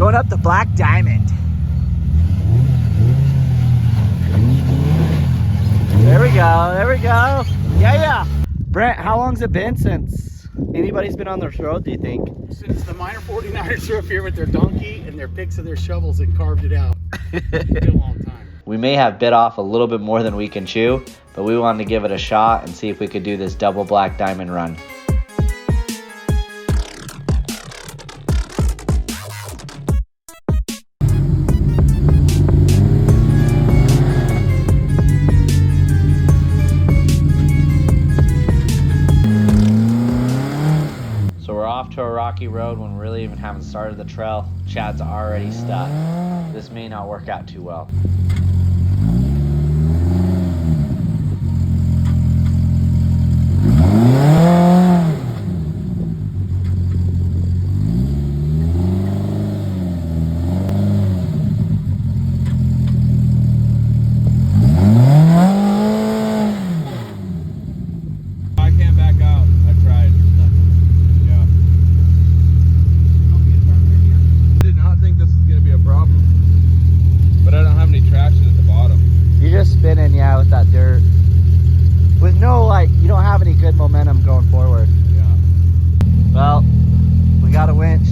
Going up the Black Diamond. There we go, there we go. Yeah. Brent, how long's it been since anybody's been on this road, do you think? Since the minor 49ers were up here with their donkey and their picks of their shovels and carved it out. It's been a long time. We may have bit off a little bit more than we can chew, but we wanted to give it a shot and see if we could do this double Black Diamond run. So we're off to a rocky road when we really even haven't started the trail. Chad's already stuck. This may not work out too well. Spinning, yeah, with that dirt. With no, like, you don't have any good momentum going forward. Yeah. Well, we got a winch.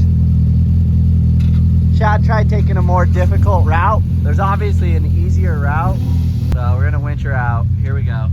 Chad tried taking a more difficult route. There's obviously an easier route, so we're gonna winch her out. Here we go.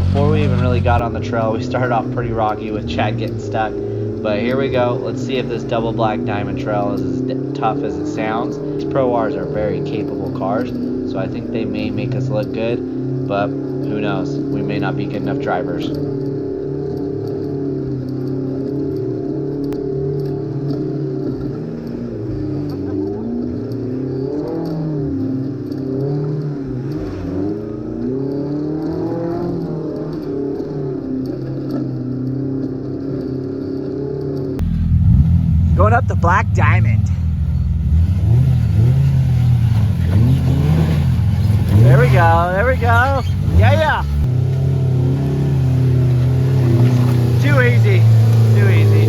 Before we even really got on the trail, we started off pretty rocky with Chad getting stuck. But here we go. Let's see if this double Black Diamond trail is as tough as it sounds. These Pro Rs are very capable cars, so I think they may make us look good, but who knows? We may not be good enough drivers. Going up the Black Diamond. There we go, there we go. Yeah. Too easy, too easy.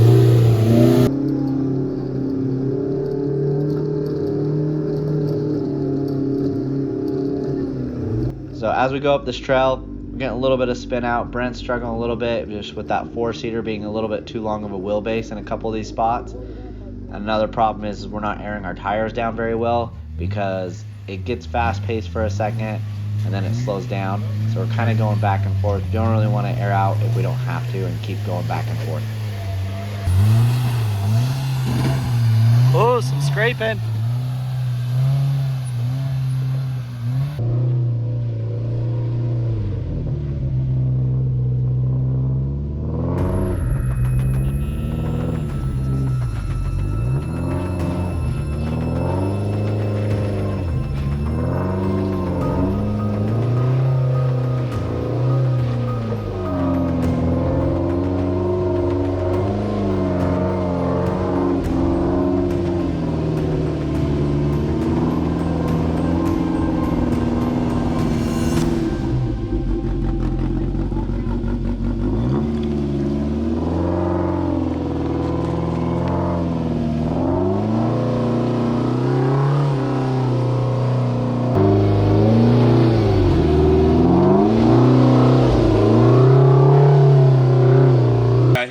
So as we go up this trail, we're getting a little bit of spin out. Brent's struggling a little bit just with that four-seater being a little bit too long of a wheelbase in a couple of these spots. Another problem is we're not airing our tires down very well because it gets fast-paced for a second and then it slows down. So we're kind of going back and forth. We don't really want to air out if we don't have to and keep going back and forth. Oh, some scraping.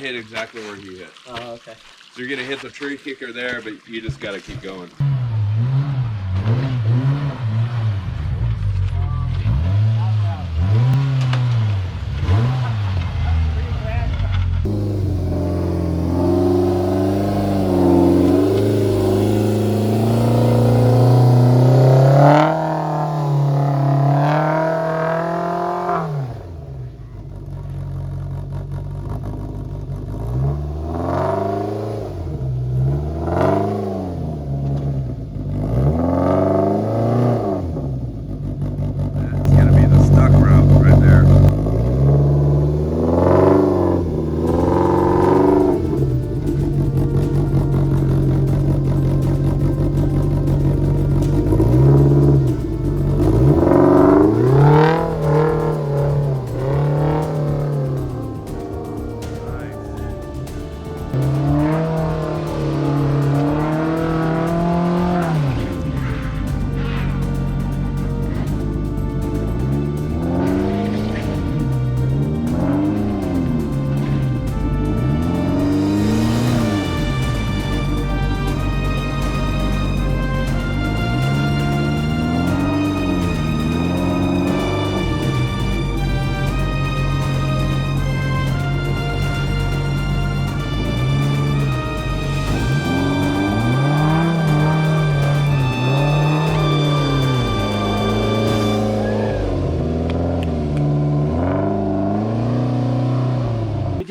Exactly where he hit. Oh, okay. So you're gonna hit the tree kicker there, but you just gotta keep going.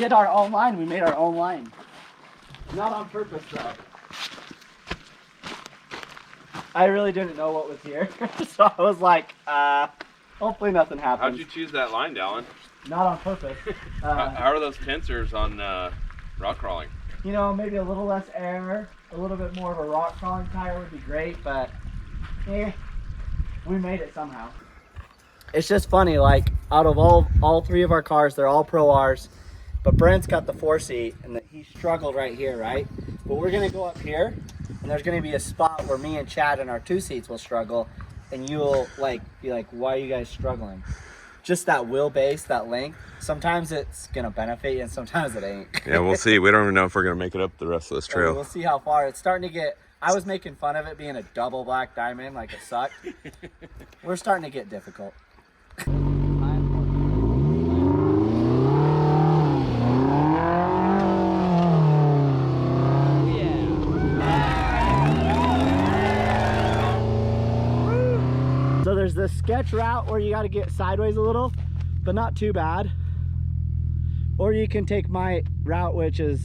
did our own line. We made our own line. Not on purpose, though. I really didn't know what was here. So I was like, hopefully nothing happens. How'd you choose that line, Dallin? Not on purpose. How are those tensors on rock crawling? You know, maybe a little less air, a little bit more of a rock crawling tire would be great, but we made it somehow. It's just funny, like, out of all three of our cars, they're all Pro Rs, but Brent's got the 4-seat, and he struggled right here, right? But we're gonna go up here, and there's gonna be a spot where me and Chad in our 2 seats will struggle, and you'll be like, why are you guys struggling? Just that wheelbase, that length, sometimes it's gonna benefit you and sometimes it ain't. Yeah, we'll see. We don't even know if we're gonna make it up the rest of this trail. We'll see how far. It's starting to get, I was making fun of it being a double black diamond, like it sucked. We're starting to get difficult. So there's this sketch route where you got to get sideways a little, but not too bad. Or you can take my route, which is,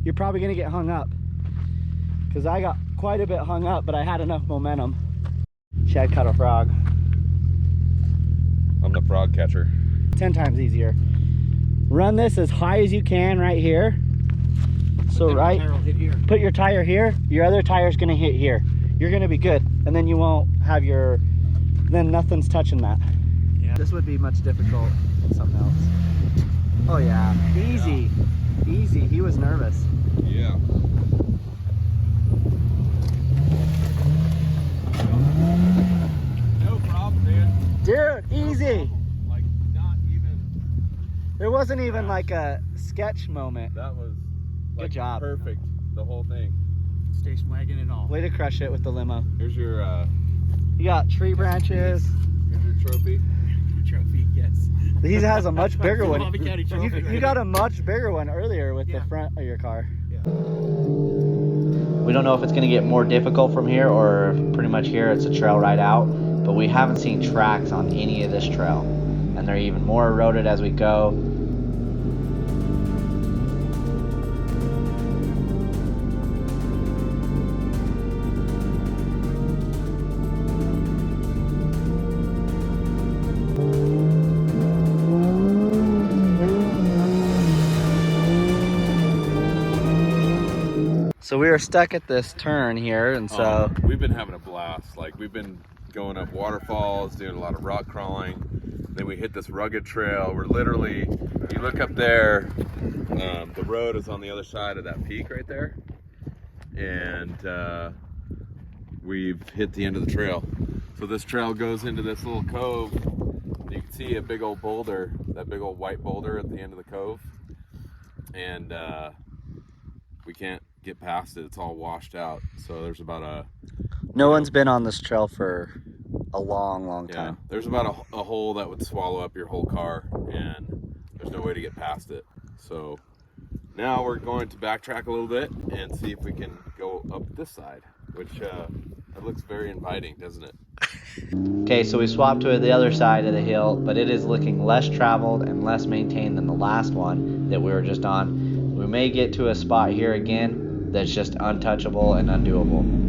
you're probably going to get hung up. Because I got quite a bit hung up, but I had enough momentum. Chad caught a frog. I'm the frog catcher. 10 times easier. Run this as high as you can right here. So right, put your tire here, your other tire's gonna hit here. You're gonna be good. And then you won't have your, then nothing's touching that. Yeah. This would be much difficult than something else. Oh yeah, easy, easy. He was nervous. Yeah. No problem, man. Dude, easy. Like, not even. There wasn't even like a sketch moment. That was like good job. Perfect. The whole thing. Station wagon and all. Way to crush it with the limo. Here's your You got tree branches. here's your trophy. Trophy, yes. He has a much bigger one. Bobby County trophy. You got a much bigger one earlier with the front of your car. Yeah. We don't know if it's going to get more difficult from here or pretty much here it's a trail right out, but we haven't seen tracks on any of this trail, and they're even more eroded as we go. So we were stuck at this turn here, and so we've been having a blast. Like, we've been going up waterfalls, doing a lot of rock crawling. Then we hit this rugged trail. We're literally, you look up there, the road is on the other side of that peak right there, and we've hit the end of the trail. So this trail goes into this little cove. You can see a big old boulder, that big old white boulder at the end of the cove, and we can't get past it. It's all washed out. So there's about a, no one's been on this trail for a long time. There's about a hole that would swallow up your whole car, and there's no way to get past it. So now we're going to backtrack a little bit and see if we can go up this side, which it looks very inviting, doesn't it? Okay, so we swapped to the other side of the hill, but it is looking less traveled and less maintained than the last one that we were just on. We may get to a spot here again that's just untouchable and undoable.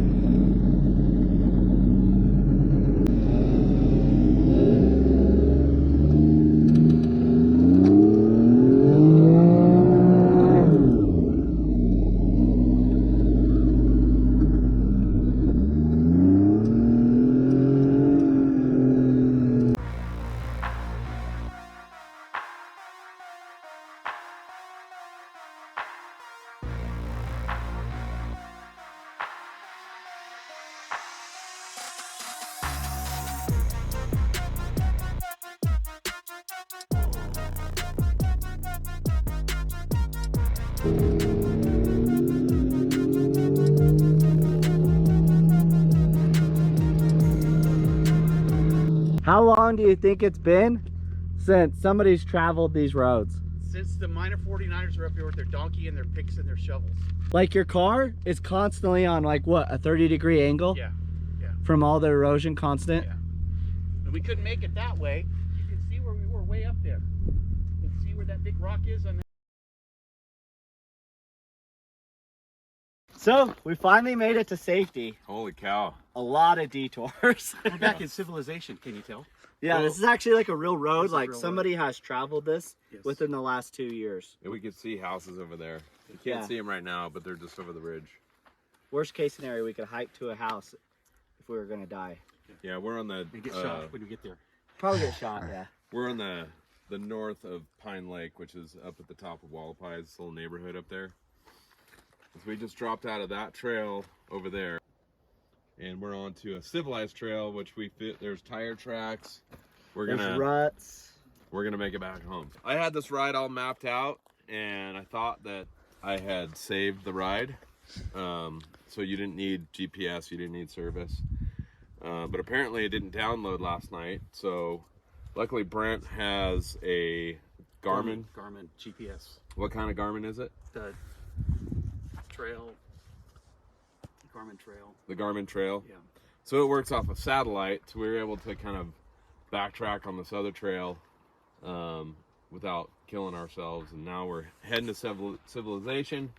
How long do you think it's been since somebody's traveled these roads? Since the minor 49ers are up here with their donkey and their picks and their shovels. Like, your car is constantly on, like, what, a 30-degree angle? Yeah, yeah. From all the erosion constant? Yeah. And we couldn't make it that way. You can see where we were way up there. You can see where that big rock is on So we finally made it to safety. Holy cow. A lot of detours. We're back in civilization, can you tell? Yeah, this is actually like a real road. This is a Like real somebody has traveled this Yes. within the last 2 years. Yeah, we can see houses over there. You can't Yeah. see them right now, but they're just over the ridge. Worst case scenario, we could hike to a house if we were gonna die. Yeah, we're on the We get shot when we get there. Probably get shot. Yeah. we're on the north of Pine Lake, which is up at the top of Hualapai. It's a little neighborhood up there. So we just dropped out of that trail over there, and we're onto a civilized trail, which we fit. There's tire tracks. There's ruts. We're gonna make it back home. I had this ride all mapped out, and I thought that I had saved the ride, so you didn't need GPS, you didn't need service. But apparently it didn't download last night. So luckily Brent has a Garmin. Garmin GPS. What kind of Garmin is it? The trail. Garmin Trail. The Garmin Trail. Yeah. So it works off of satellite, so we were able to kind of backtrack on this other trail without killing ourselves. And now we're heading to civilization.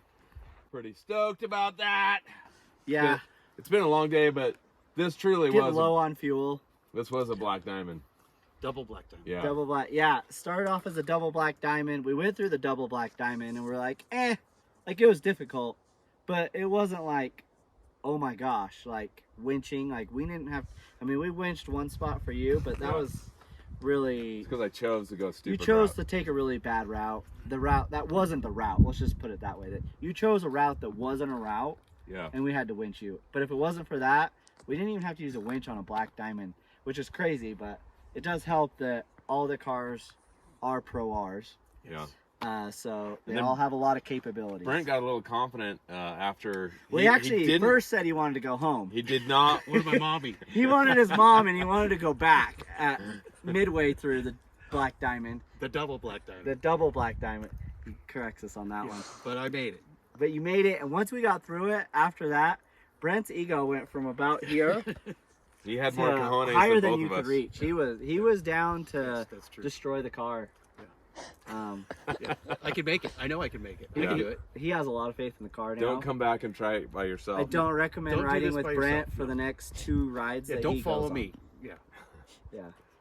Pretty stoked about that. Yeah. It's been a long day, but this truly Getting was low on fuel. this was a black diamond. Double black diamond. Yeah. Double black. Yeah. Started off as a double black diamond. We went through the double black diamond and we're like, like it was difficult, but it wasn't like, oh my gosh, like winching. Like we didn't have. I mean, we winched one spot for you, but that was really. It's because I chose to go stupid. You chose route. to take a really bad route. The route that wasn't the route. Let's just put it that way. That you chose a route that wasn't a route, Yeah. and we had to winch you. But if it wasn't for that, we didn't even have to use a winch on a black diamond, which is crazy. But it does help that all the cars are Pro Rs. Yeah. So they then all have a lot of capabilities. Brent got a little confident after. Well, he actually didn't- first said he wanted to go home. He did not. What about mommy? He wanted his mom, and he wanted to go back at midway through the black diamond. The double black diamond. The double black diamond. He corrects us on that one. But I made it. But you made it, and once we got through it, after that, Brent's ego went from about here He had to more cojones higher than than both you of could us. reach. He was down to That's true. destroy the car. Yeah, I can make it. I know I can make it. I Yeah. can do it. He has a lot of faith in the car now. Don't come back and try it by yourself. I don't recommend Don't do riding this with by Brent yourself, for no. the next 2 rides. Yeah, that don't he follow goes on. me. Yeah. Yeah.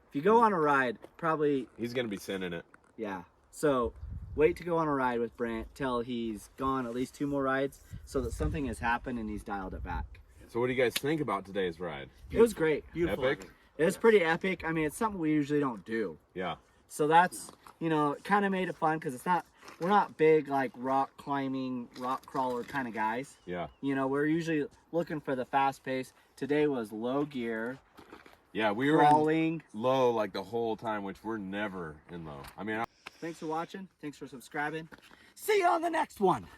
If you go on a ride, probably He's gonna be sending it. yeah. So wait to go on a ride with Brent till he's gone at least 2 more rides, so that something has happened and he's dialed it back. So what do you guys think about today's ride? It was great. Beautiful. Epic? It was pretty epic. I mean, it's something we usually don't do. Yeah. So that's, it kind of made it fun because we're not big like rock climbing, rock crawler kind of guys. Yeah. We're usually looking for the fast pace. Today was low gear, Yeah. We were crawling. in low like the whole time, which we're never in low. I mean. Thanks for watching. Thanks for subscribing. See you on the next one.